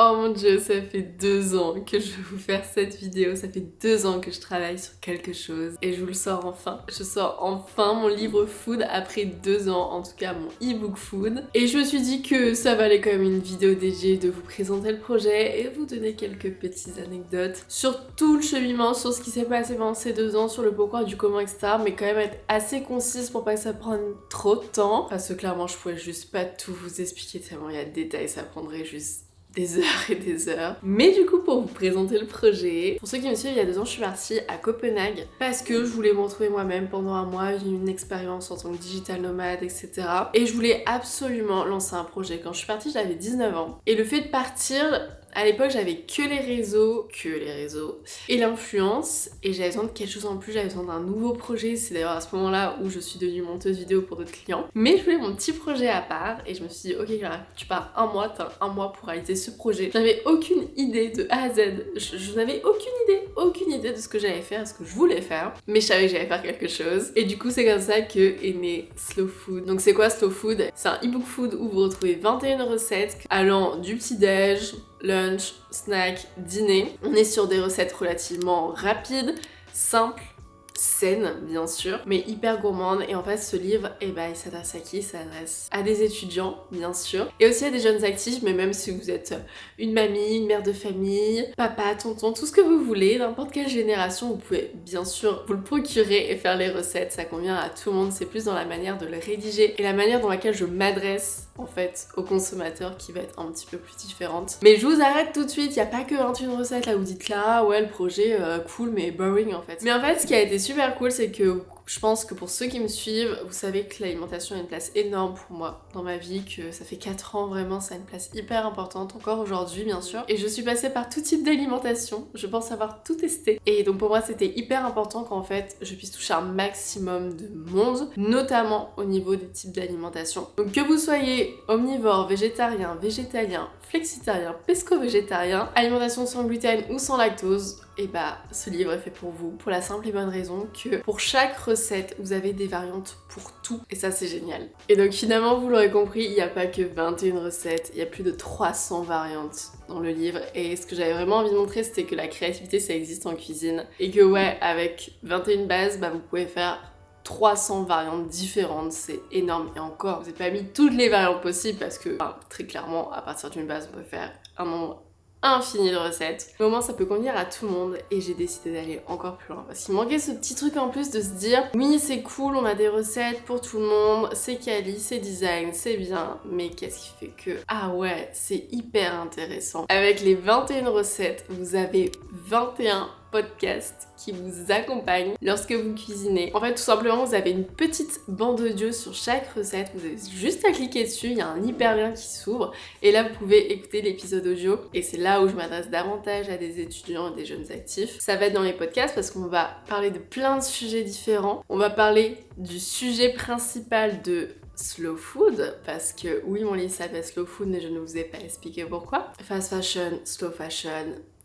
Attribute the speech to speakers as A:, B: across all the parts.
A: Oh mon dieu, ça fait 2 ans que je vais vous faire cette vidéo, ça fait 2 ans que je travaille sur quelque chose et je vous le sors enfin. Je sors enfin mon livre food après 2 ans, en tout cas mon e-book food. Et je me suis dit que ça valait quand même une vidéo dédiée de vous présenter le projet et vous donner quelques petites anecdotes sur tout le cheminement, sur ce qui s'est passé pendant ces 2 ans, sur le pourquoi, du comment, etc. Mais quand même être assez concise pour pas que ça prenne trop de temps. Parce que clairement je pouvais juste pas tout vous expliquer tellement il y a de détails, ça prendrait juste des heures et des heures. Mais du coup, pour vous présenter le projet, pour ceux qui me suivent, il y a 2 ans, je suis partie à Copenhague parce que je voulais me retrouver moi-même pendant un mois, j'ai eu une expérience en tant que digital nomade, etc. Et je voulais absolument lancer un projet. Quand je suis partie, j'avais 19 ans. Et le fait de partir, à l'époque, j'avais que les réseaux et l'influence, et j'avais besoin de quelque chose en plus, j'avais besoin d'un nouveau projet. C'est d'ailleurs à ce moment-là où je suis devenue monteuse vidéo pour d'autres clients. Mais je voulais mon petit projet à part, et je me suis dit, ok Clara, tu pars un mois, t'as un mois pour réaliser ce projet. J'avais aucune idée de A à Z, je n'avais aucune idée de ce que j'allais faire, de ce que je voulais faire, mais je savais que j'allais faire quelque chose. Et du coup, c'est comme ça que est né Slow Food. Donc c'est quoi Slow Food? C'est un e-book food où vous retrouvez 21 recettes allant du petit-déj, lunch, snack, dîner. On est sur des recettes relativement rapides, simples, saines bien sûr, mais hyper gourmandes. Et en fait ce livre, il s'adresse à qui? Il s'adresse à des étudiants bien sûr, et aussi à des jeunes actifs, mais même si vous êtes une mamie, une mère de famille, papa, tonton, tout ce que vous voulez, n'importe quelle génération, vous pouvez bien sûr vous le procurer et faire les recettes. Ça convient à tout le monde, c'est plus dans la manière de le rédiger et la manière dans laquelle je m'adresse en fait au consommateur qui va être un petit peu plus différente. Mais je vous arrête tout de suite, il n'y a pas que 21 recettes là, vous dites là, ouais le projet cool mais boring en fait. Mais en fait ce qui a été super cool, c'est que je pense que pour ceux qui me suivent, vous savez que l'alimentation a une place énorme pour moi dans ma vie, que ça fait 4 ans vraiment, ça a une place hyper importante, encore aujourd'hui bien sûr. Et je suis passée par tout type d'alimentation, je pense avoir tout testé. Et donc pour moi c'était hyper important qu'en fait je puisse toucher un maximum de monde, notamment au niveau des types d'alimentation. Donc que vous soyez omnivore, végétarien, végétalien, flexitarien, pesco-végétarien, alimentation sans gluten ou sans lactose, et ce livre est fait pour vous, pour la simple et bonne raison que pour chaque recette, vous avez des variantes pour tout, et ça c'est génial. Et donc finalement, vous l'aurez compris, il n'y a pas que 21 recettes, il y a plus de 300 variantes dans le livre, et ce que j'avais vraiment envie de montrer, c'était que la créativité, ça existe en cuisine, et que ouais, avec 21 bases, vous pouvez faire 300 variantes différentes, c'est énorme. Et encore, je vous ai pas mis toutes les variantes possibles parce que, très clairement, à partir d'une base, on peut faire un nombre infini de recettes. Mais au moins ça peut convenir à tout le monde, et j'ai décidé d'aller encore plus loin parce qu'il manquait ce petit truc en plus de se dire oui c'est cool, on a des recettes pour tout le monde, c'est quali, c'est design, c'est bien, mais qu'est-ce qui fait que ah ouais c'est hyper intéressant. Avec les 21 recettes, vous avez 21 podcasts qui vous accompagnent lorsque vous cuisinez. En fait, tout simplement, vous avez une petite bande audio sur chaque recette. Vous avez juste à cliquer dessus, il y a un hyperlien qui s'ouvre et là, vous pouvez écouter l'épisode audio. Et c'est là où je m'adresse davantage à des étudiants et des jeunes actifs. Ça va être dans les podcasts parce qu'on va parler de plein de sujets différents. On va parler du sujet principal de Slow Food, parce que oui, mon livre s'appelle Slow Food, mais je ne vous ai pas expliqué pourquoi. Fast fashion, slow fashion,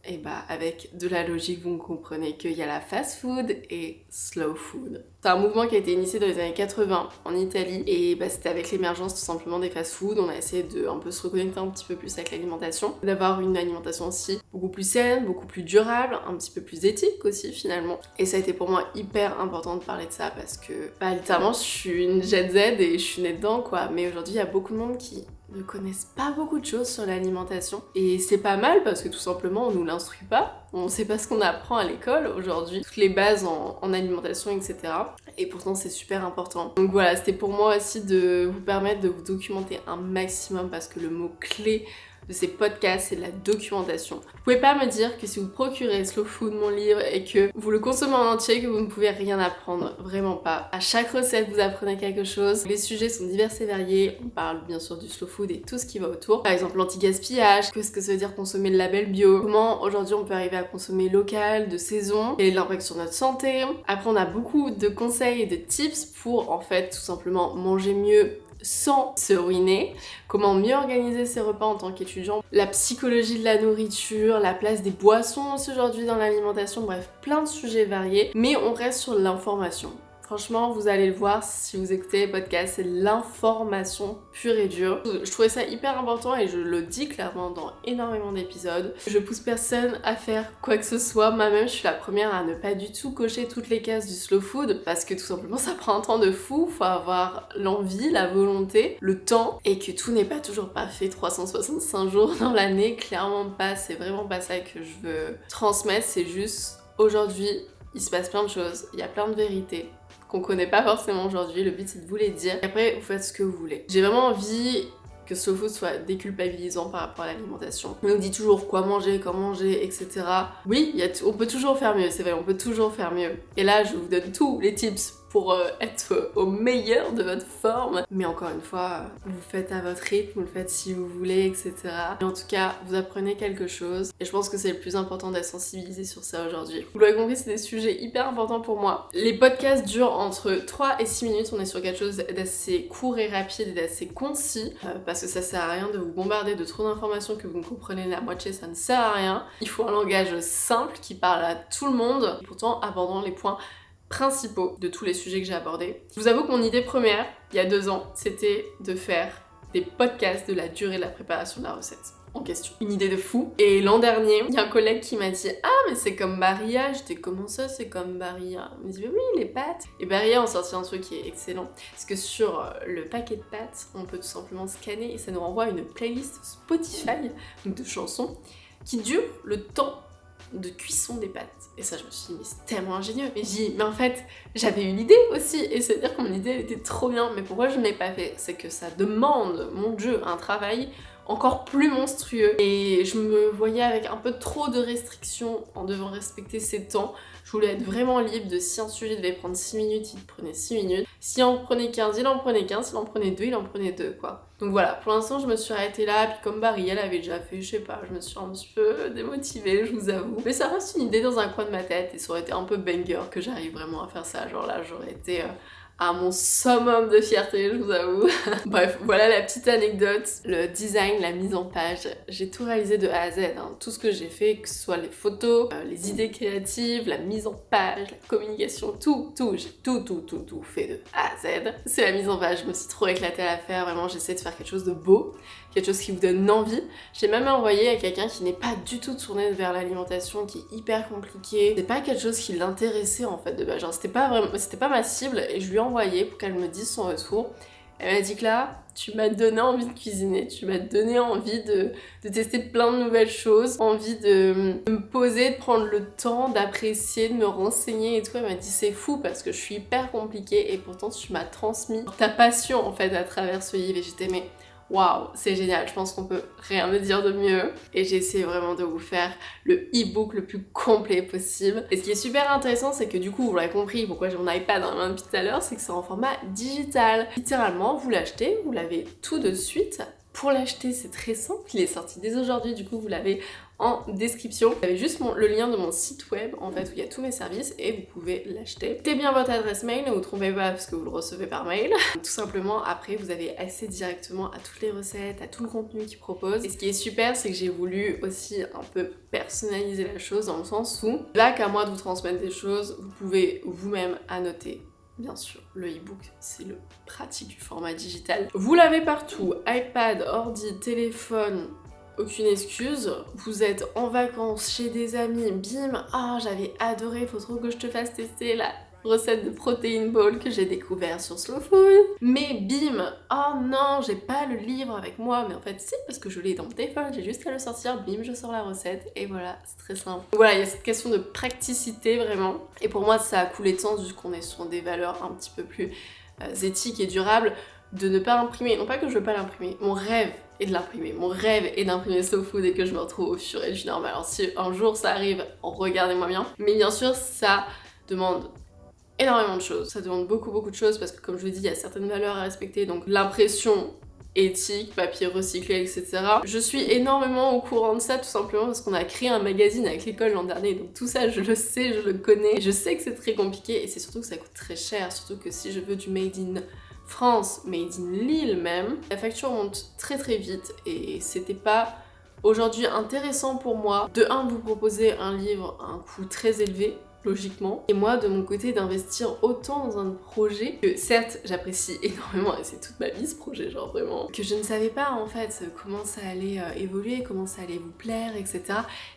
A: et avec de la logique, vous comprenez qu'il y a la fast food et slow food. C'est un mouvement qui a été initié dans les années 80 en Italie, et c'était avec l'émergence tout simplement des fast food. On a essayé de un peu se reconnecter un petit peu plus avec l'alimentation, d'avoir une alimentation aussi beaucoup plus saine, beaucoup plus durable, un petit peu plus éthique aussi finalement. Et ça a été pour moi hyper important de parler de ça parce que littéralement je suis une Gen Z et je suis née dedans quoi, mais aujourd'hui il y a beaucoup de monde qui ne connaissent pas beaucoup de choses sur l'alimentation, et c'est pas mal parce que tout simplement on nous l'instruit pas, on sait pas ce qu'on apprend à l'école aujourd'hui, toutes les bases en alimentation etc. Et pourtant c'est super important. Donc voilà, c'était pour moi aussi de vous permettre de vous documenter un maximum parce que le mot clé de ces podcasts, c'est de la documentation. Vous pouvez pas me dire que si vous procurez Slow Food, mon livre, et que vous le consommez en entier, que vous ne pouvez rien apprendre. Vraiment pas. À chaque recette, vous apprenez quelque chose. Les sujets sont divers et variés. On parle bien sûr du Slow Food et tout ce qui va autour. Par exemple, l'anti-gaspillage. Qu'est-ce que ça veut dire consommer le label bio? Comment aujourd'hui on peut arriver à consommer local, de saison? Quel est l'impact sur notre santé? Après, on a beaucoup de conseils et de tips pour en fait tout simplement manger mieux sans se ruiner, comment mieux organiser ses repas en tant qu'étudiant, la psychologie de la nourriture, la place des boissons aussi aujourd'hui dans l'alimentation, bref, plein de sujets variés, mais on reste sur l'information. Franchement, vous allez le voir si vous écoutez les podcasts, c'est l'information pure et dure. Je trouvais ça hyper important et je le dis clairement dans énormément d'épisodes. Je pousse personne à faire quoi que ce soit. Moi-même, je suis la première à ne pas du tout cocher toutes les cases du slow food parce que tout simplement, ça prend un temps de fou. Faut avoir l'envie, la volonté, le temps et que tout n'est pas toujours parfait 365 jours dans l'année. Clairement pas, c'est vraiment pas ça que je veux transmettre. C'est juste aujourd'hui, il se passe plein de choses, il y a plein de vérités qu'on connaît pas forcément aujourd'hui, le but c'est de vous les dire, et après vous faites ce que vous voulez. J'ai vraiment envie que slow food soit déculpabilisant par rapport à l'alimentation. On nous dit toujours quoi manger, quand manger, etc. Oui, on peut toujours faire mieux, c'est vrai, on peut toujours faire mieux. Et là, je vous donne tous les tips pour être au meilleur de votre forme. Mais encore une fois, vous faites à votre rythme, vous le faites si vous voulez, etc. Et en tout cas, vous apprenez quelque chose. Et je pense que c'est le plus important d'être sensibilisé sur ça aujourd'hui. Vous l'avez compris, c'est des sujets hyper importants pour moi. Les podcasts durent entre 3 et 6 minutes. On est sur quelque chose d'assez court et rapide et d'assez concis. Parce que ça sert à rien de vous bombarder de trop d'informations que vous ne comprenez la moitié, ça ne sert à rien. Il faut un langage simple qui parle à tout le monde, pourtant abordant les points principaux de tous les sujets que j'ai abordés. Je vous avoue que mon idée première, il y a 2 ans, c'était de faire des podcasts de la durée de la préparation de la recette en question. Une idée de fou. Et l'an dernier, il y a un collègue qui m'a dit « Ah, mais c'est comme Barilla !» J'étais « Comment ça, c'est comme Barilla ?» Il me dit « Oui, les pâtes !» Et Barilla ont sorti un truc qui est excellent. Parce que sur le paquet de pâtes, on peut tout simplement scanner et ça nous renvoie à une playlist Spotify, donc de chansons, qui dure le temps de cuisson des pâtes. Et ça, je me suis dit, mais c'est tellement ingénieux. Et j'ai dit, mais en fait, j'avais une idée aussi. Et c'est-à-dire que mon idée, elle était trop bien. Mais pourquoi je ne l'ai pas fait? C'est que ça demande, mon Dieu, un travail encore plus monstrueux. Et je me voyais avec un peu trop de restrictions en devant respecter ces temps. Je voulais être vraiment libre de si un sujet devait prendre 6 minutes, il prenait 6 minutes. Si en prenait 15, il en prenait 15. S'il en prenait 2, il en prenait 2, quoi. Donc voilà, pour l'instant, je me suis arrêtée là. Puis comme Barry, elle avait déjà fait, je sais pas, je me suis un petit peu démotivée, je vous avoue. Mais ça reste une idée dans un coin de ma tête. Et ça aurait été un peu banger que j'arrive vraiment à faire ça. Genre là, j'aurais été à mon summum de fierté, je vous avoue. Bref, voilà la petite anecdote. Le design, la mise en page, j'ai tout réalisé de A à Z. Hein. Tout ce que j'ai fait, que ce soit les photos, les idées créatives, la mise en page, la communication, j'ai tout fait de A à Z. C'est la mise en page, je me suis trop éclatée à la faire, vraiment j'essaie de faire quelque chose de beau, quelque chose qui vous donne envie. J'ai même envoyé à quelqu'un qui n'est pas du tout tourné vers l'alimentation, qui est hyper compliqué. C'est pas quelque chose qui l'intéressait en fait de base, genre c'était pas ma cible et je lui ai envoyé pour qu'elle me dise son retour. Elle m'a dit que là, tu m'as donné envie de cuisiner, tu m'as donné envie de tester plein de nouvelles choses, envie de me poser, de prendre le temps, d'apprécier, de me renseigner et tout. Elle m'a dit c'est fou parce que je suis hyper compliquée et pourtant tu m'as transmis ta passion en fait à travers ce livre et j'étais mais waouh, c'est génial, je pense qu'on peut rien me dire de mieux. Et j'ai essayé vraiment de vous faire le e-book le plus complet possible. Et ce qui est super intéressant, c'est que du coup, vous l'avez compris, pourquoi j'ai mon iPad dans la main depuis tout à l'heure, c'est que c'est en format digital. Littéralement, vous l'achetez, vous l'avez tout de suite. Pour l'acheter, c'est très simple, il est sorti dès aujourd'hui, du coup vous l'avez en description. Vous avez juste le lien de mon site web en fait où il y a tous mes services et vous pouvez l'acheter. Mettez bien votre adresse mail, ne vous trompez pas parce que vous le recevez par mail. Tout simplement, après vous avez accès directement à toutes les recettes, à tout le contenu qu'il propose. Et ce qui est super, c'est que j'ai voulu aussi un peu personnaliser la chose dans le sens où, là qu'à moi de vous transmettre des choses, vous pouvez vous-même annoter. Bien sûr, le e-book, c'est le pratique du format digital. Vous l'avez partout, iPad, ordi, téléphone, aucune excuse. Vous êtes en vacances chez des amis, bim, ah j'avais adoré, faut trop que je te fasse tester la recette de protein ball que j'ai découvert sur Slow Food. Mais bim, oh non, j'ai pas le livre avec moi, mais en fait si, parce que je l'ai dans mon téléphone, j'ai juste à le sortir, bim, je sors la recette, et voilà, c'est très simple. Donc voilà, il y a cette question de praticité vraiment, et pour moi ça a coulé de sens vu qu'on est sur des valeurs un petit peu plus éthiques et durables, de ne pas imprimer, non pas que je veux pas l'imprimer, mon rêve est de l'imprimer, mon rêve est d'imprimer Slow Food et que je me retrouve au fur et du normal. Alors si un jour ça arrive, regardez-moi bien, mais bien sûr ça demande énormément de choses. Ça demande beaucoup de choses parce que comme je vous dis, il y a certaines valeurs à respecter, donc l'impression éthique, papier recyclé, etc. Je suis énormément au courant de ça tout simplement parce qu'on a créé un magazine avec l'école l'an dernier, donc tout ça je le sais, je le connais, je sais que c'est très compliqué et c'est surtout que ça coûte très cher, surtout que si je veux du made in France, made in Lille même, la facture monte très vite et c'était pas aujourd'hui intéressant pour moi de vous proposer un livre à un coût très élevé logiquement. Et moi, de mon côté, d'investir autant dans un projet que certes, j'apprécie énormément, et c'est toute ma vie ce projet, genre vraiment, que je ne savais pas en fait comment ça allait évoluer, comment ça allait vous plaire, etc.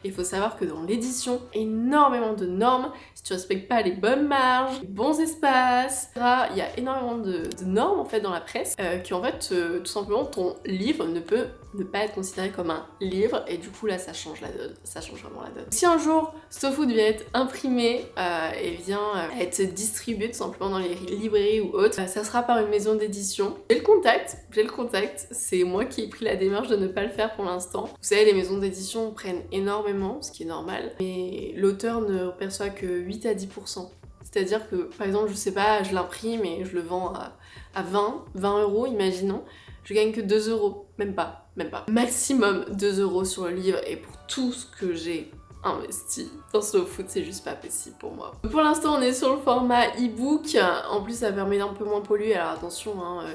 A: Et il faut savoir que dans l'édition, énormément de normes, si tu respectes pas les bonnes marges, les bons espaces, etc., il y a énormément de normes en fait dans la presse qui en fait, tout simplement, ton livre ne peut ne pas être considéré comme un livre, et du coup là ça change la donne, ça change vraiment la donne. Si un jour Slow Food vient être imprimé et vient être distribué tout simplement dans les librairies ou autres, ça sera par une maison d'édition. J'ai le contact, c'est moi qui ai pris la démarche de ne pas le faire pour l'instant. Vous savez, les maisons d'édition prennent énormément, ce qui est normal, mais l'auteur ne perçoit que 8 à 10%. C'est-à-dire que, par exemple, je sais pas, je l'imprime et je le vends à 20 euros, imaginons, je gagne que 2 euros, même pas. Maximum 2 euros sur le livre, et pour tout ce que j'ai investi dans Slow Food, c'est juste pas possible pour moi. Pour l'instant, on est sur le format e-book. En plus, ça permet d'un peu moins polluer. Alors attention,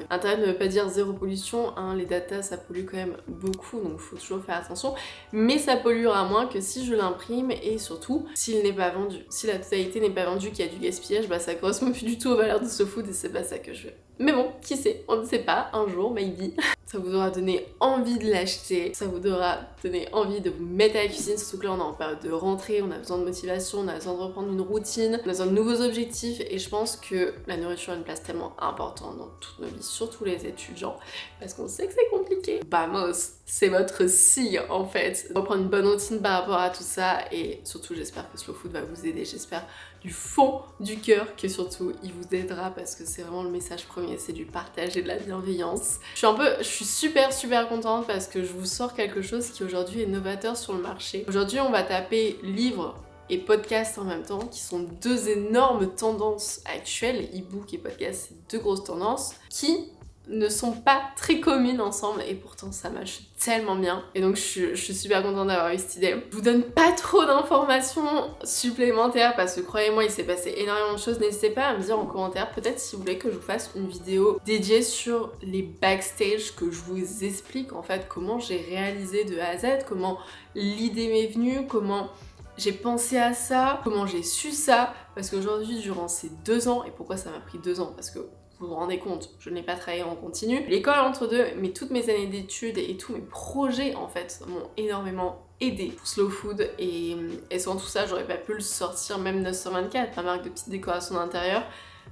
A: Internet ne veut pas dire zéro pollution. Les datas, ça pollue quand même beaucoup, donc faut toujours faire attention. Mais ça polluera moins que si je l'imprime, et surtout, s'il n'est pas vendu. Si la totalité n'est pas vendue, qu'il y a du gaspillage, bah ça correspond plus du tout aux valeurs de Slow Food, et c'est pas ça que je veux. Mais bon, qui sait, on ne sait pas, un jour, maybe. Ça vous aura donné envie de l'acheter, ça vous aura donné envie de vous mettre à la cuisine, surtout que là on est en période de rentrée, on a besoin de motivation, on a besoin de reprendre une routine, on a besoin de nouveaux objectifs, et je pense que la nourriture a une place tellement importante dans toutes nos vies, surtout les étudiants, parce qu'on sait que c'est compliqué. Vamos, c'est votre si en fait. Reprendre une bonne routine par rapport à tout ça, et surtout j'espère que Slow Food va vous aider, j'espère du fond du cœur que surtout il vous aidera, parce que c'est vraiment le message premier, c'est du partage et de la bienveillance. Je suis super contente parce que je vous sors quelque chose qui aujourd'hui est novateur sur le marché. Aujourd'hui on va taper livres et podcast en même temps, qui sont deux énormes tendances actuelles, e-book et podcast, c'est deux grosses tendances qui ne sont pas très communes ensemble, et pourtant ça marche tellement bien. Et donc je suis super contente d'avoir eu cette idée. Je vous donne pas trop d'informations supplémentaires parce que croyez-moi, il s'est passé énormément de choses. N'hésitez pas à me dire en commentaire peut-être si vous voulez que je vous fasse une vidéo dédiée sur les backstage, que je vous explique en fait comment j'ai réalisé de A à Z, comment l'idée m'est venue, comment j'ai pensé à ça, comment j'ai su ça, parce qu'aujourd'hui durant ces 2 ans, et pourquoi ça m'a pris 2 ans, parce que vous vous rendez compte, je n'ai pas travaillé en continu. L'école entre deux, mais toutes mes années d'études et tous mes projets en fait m'ont énormément aidé pour Slow Food, et sans tout ça, j'aurais pas pu le sortir, même 924, ma marque de petite décoration d'intérieur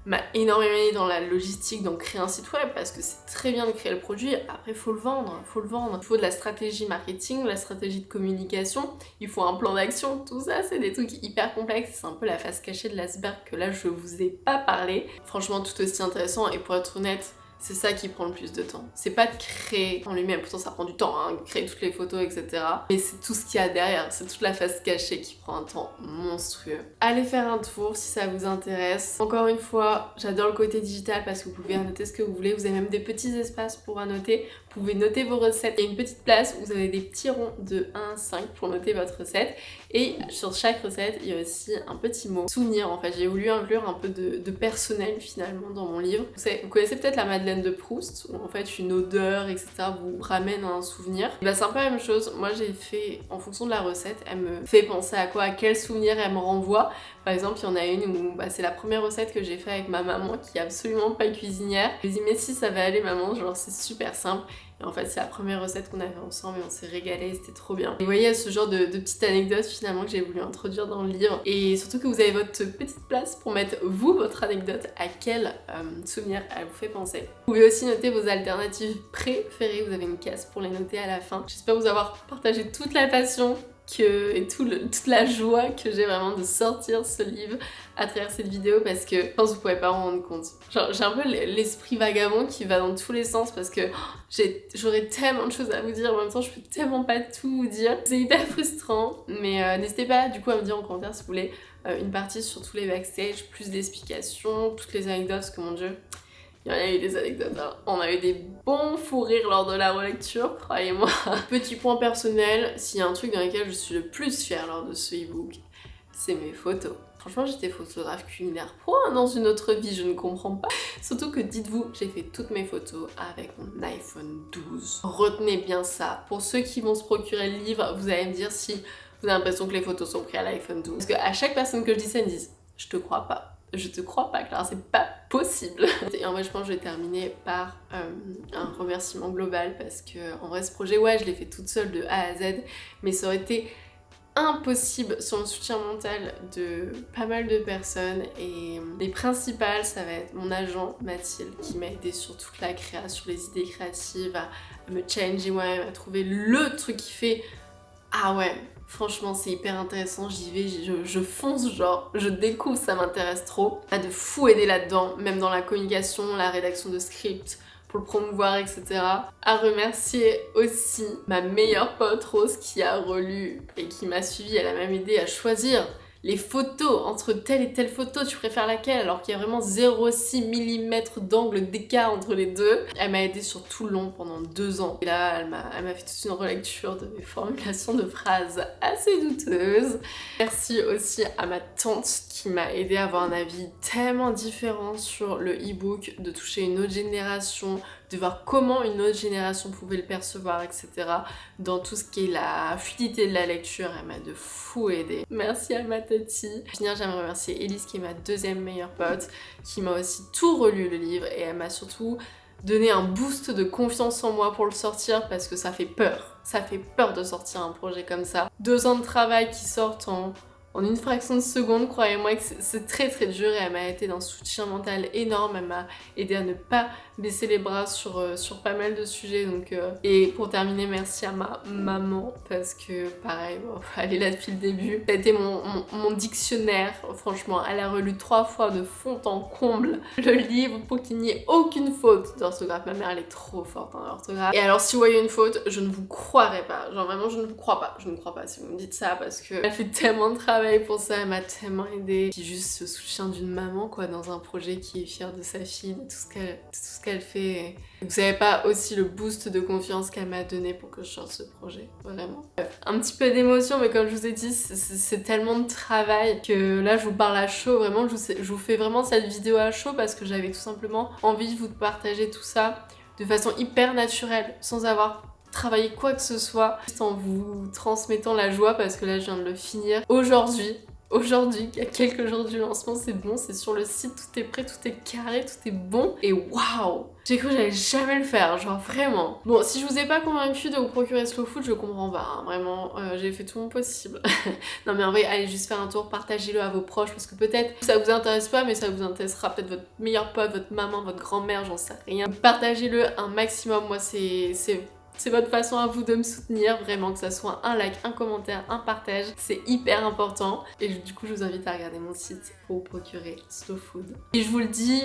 A: m'a énormément aidé dans la logistique, donc créer un site web, parce que c'est très bien de créer le produit, après faut le vendre, il faut de la stratégie marketing, de la stratégie de communication, il faut un plan d'action, tout ça c'est des trucs hyper complexes, c'est un peu la face cachée de l'iceberg que là je vous ai pas parlé. Franchement tout aussi intéressant, et pour être honnête, c'est ça qui prend le plus de temps. C'est pas de créer en lui-même, pourtant ça prend du temps, créer toutes les photos, etc. Mais c'est tout ce qu'il y a derrière, c'est toute la face cachée qui prend un temps monstrueux. Allez faire un tour si ça vous intéresse. Encore une fois, j'adore le côté digital parce que vous pouvez annoter ce que vous voulez, vous avez même des petits espaces pour annoter, vous pouvez noter vos recettes. Il y a une petite place où vous avez des petits ronds de 1 à 5 pour noter votre recette, et sur chaque recette, il y a aussi un petit mot souvenir. En fait, j'ai voulu inclure un peu de personnel finalement dans mon livre. Vous connaissez peut-être la Madeleine de Proust, où en fait une odeur, etc. vous ramène à un souvenir. Et bah c'est un peu la même chose. Moi j'ai fait, en fonction de la recette, elle me fait penser à quoi, à quel souvenir elle me renvoie. Par exemple, il y en a une où c'est la première recette que j'ai fait avec ma maman, qui est absolument pas cuisinière. Je lui ai dit mais si ça va aller maman, genre c'est super simple. Et en fait, c'est la première recette qu'on avait ensemble et on s'est régalé, c'était trop bien. Et vous voyez, ce genre de petites anecdotes finalement que j'ai voulu introduire dans le livre. Et surtout que vous avez votre petite place pour mettre vous, votre anecdote, à quel souvenir elle vous fait penser. Vous pouvez aussi noter vos alternatives préférées, vous avez une case pour les noter à la fin. J'espère vous avoir partagé toute la passion et toute la joie que j'ai vraiment de sortir ce livre à travers cette vidéo, parce que je pense que vous pouvez pas vous rendre compte. Genre, j'ai un peu l'esprit vagabond qui va dans tous les sens, parce que j'aurais tellement de choses à vous dire, en même temps je peux tellement pas tout vous dire. C'est hyper frustrant, mais n'hésitez pas du coup à me dire en commentaire si vous voulez une partie sur tous les backstage, plus d'explications, toutes les anecdotes, parce que mon dieu, il y en a eu des anecdotes, hein. On a eu des bons fous rires lors de la relecture, croyez-moi. Petit point personnel, s'il y a un truc dans lequel je suis le plus fière lors de ce e-book, c'est mes photos. Franchement, j'étais photographe culinaire pro dans une autre vie, je ne comprends pas. Surtout que, dites-vous, j'ai fait toutes mes photos avec mon iPhone 12. Retenez bien ça. Pour ceux qui vont se procurer le livre, vous allez me dire si vous avez l'impression que les photos sont prises à l'iPhone 12. Parce qu'à chaque personne que je dis ça, ils me disent « je te crois pas ». Je te crois pas, Clara, c'est pas possible. Et en vrai, je pense que je vais terminer par un remerciement global parce que en vrai, ce projet, ouais, je l'ai fait toute seule de A à Z, mais ça aurait été impossible sans le soutien mental de pas mal de personnes. Et les principales, ça va être mon agent Mathilde qui m'a aidé sur toute la créa, sur les idées créatives, à me challenger moi-même, à trouver le truc qui fait ah ouais, franchement c'est hyper intéressant, j'y vais, je fonce genre, je découvre, ça m'intéresse trop. Il y a de fou aider là-dedans, même dans la communication, la rédaction de script, pour le promouvoir, etc. À remercier aussi ma meilleure pote Rose qui a relu et qui m'a suivi, elle a même aidé à choisir les photos, entre telle et telle photo, tu préfères laquelle? Alors qu'il y a vraiment 0,6 mm d'angle d'écart entre les deux. Elle m'a aidée sur tout le long pendant 2 ans. Et là, elle m'a fait toute une relecture de mes formulations de phrases assez douteuses. Merci aussi à ma tante qui m'a aidée à avoir un avis tellement différent sur le e-book, de toucher une autre génération, de voir comment une autre génération pouvait le percevoir, etc. Dans tout ce qui est la fluidité de la lecture, elle m'a de fou aidée. Merci à ma tati. Pour finir, j'aimerais remercier Elise qui est ma deuxième meilleure pote, qui m'a aussi tout relu le livre et elle m'a surtout donné un boost de confiance en moi pour le sortir parce que ça fait peur. Ça fait peur de sortir un projet comme ça. 2 ans de travail qui sortent en une fraction de seconde, croyez-moi que c'est très très dur et elle m'a été d'un soutien mental énorme, elle m'a aidé à ne pas baisser les bras sur pas mal de sujets. Donc, et pour terminer, merci à ma maman parce que pareil, bon, elle est là depuis le début. Ça a été mon dictionnaire, franchement, elle a relu 3 fois de fond en comble le livre pour qu'il n'y ait aucune faute d'orthographe. Ma mère elle est trop forte en orthographe. Et alors si vous voyez une faute, je ne vous croirais pas, genre vraiment je ne vous crois pas, je ne crois pas si vous me dites ça parce que elle fait tellement de travail pour ça, elle m'a tellement aidée. Puis juste ce soutien d'une maman quoi, dans un projet qui est fière de sa fille, de tout ce qu'elle fait. Et vous savez pas aussi le boost de confiance qu'elle m'a donné pour que je sorte ce projet, vraiment. Un petit peu d'émotion, mais comme je vous ai dit, c'est tellement de travail que là je vous parle à chaud, vraiment je vous fais vraiment cette vidéo à chaud parce que j'avais tout simplement envie de vous partager tout ça de façon hyper naturelle, sans avoir travailler quoi que ce soit, juste en vous transmettant la joie parce que là je viens de le finir aujourd'hui, il y a quelques jours du lancement, c'est bon, c'est sur le site, tout est prêt, tout est carré, tout est bon et waouh! J'ai cru que j'allais jamais le faire, genre vraiment. Bon, si je vous ai pas convaincu de vous procurer Slow Food, je comprends pas, hein, vraiment, j'ai fait tout mon possible. Non mais en vrai, allez juste faire un tour, partagez-le à vos proches parce que peut-être ça vous intéresse pas, mais ça vous intéressera peut-être votre meilleur pote, votre maman, votre grand-mère, j'en sais rien. Partagez-le un maximum, moi c'est votre façon à vous de me soutenir, vraiment, que ça soit un like, un commentaire, un partage, c'est hyper important. Et du coup, je vous invite à regarder mon site pour vous procurer Slow Food. Et je vous le dis,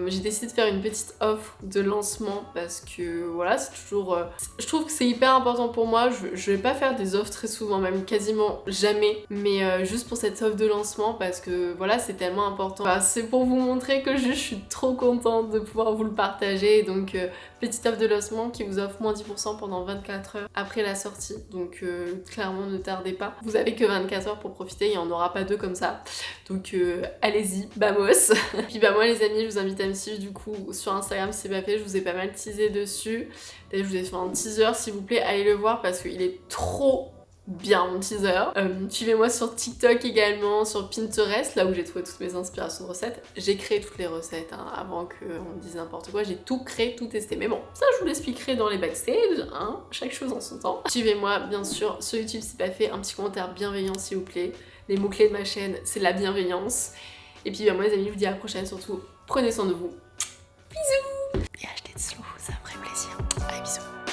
A: j'ai décidé de faire une petite offre de lancement parce que voilà, c'est toujours... je trouve que c'est hyper important pour moi, je vais pas faire des offres très souvent, même quasiment jamais, mais juste pour cette offre de lancement parce que voilà, c'est tellement important. Enfin, c'est pour vous montrer que je suis trop contente de pouvoir vous le partager, donc petite offre de lancement qui vous offre moins 10% pendant 24 heures après la sortie, donc clairement ne tardez pas. Vous avez que 24 heures pour profiter, il n'y en aura pas 2 comme ça, donc allez-y, vamos. Et puis bah moi les amis, je vous invite à me suivre du coup sur Instagram si c'est pas fait, je vous ai pas mal teasé dessus. D'ailleurs je vous ai fait un teaser, s'il vous plaît, allez le voir parce qu'il est trop bien mon teaser. Suivez-moi sur TikTok également, sur Pinterest, là où j'ai trouvé toutes mes inspirations de recettes. J'ai créé toutes les recettes hein, avant qu'on me dise n'importe quoi, j'ai tout créé, tout testé. Mais bon, ça je vous l'expliquerai dans les backstage, hein, chaque chose en son temps. Suivez-moi bien sûr sur YouTube si c'est pas fait, un petit commentaire bienveillant s'il vous plaît. Les mots-clés de ma chaîne, c'est la bienveillance. Et puis bah, moi les amis, je vous dis à la prochaine, surtout prenez soin de vous. Bisous. Et achetez de slow, ça me ferait plaisir. Allez bisous.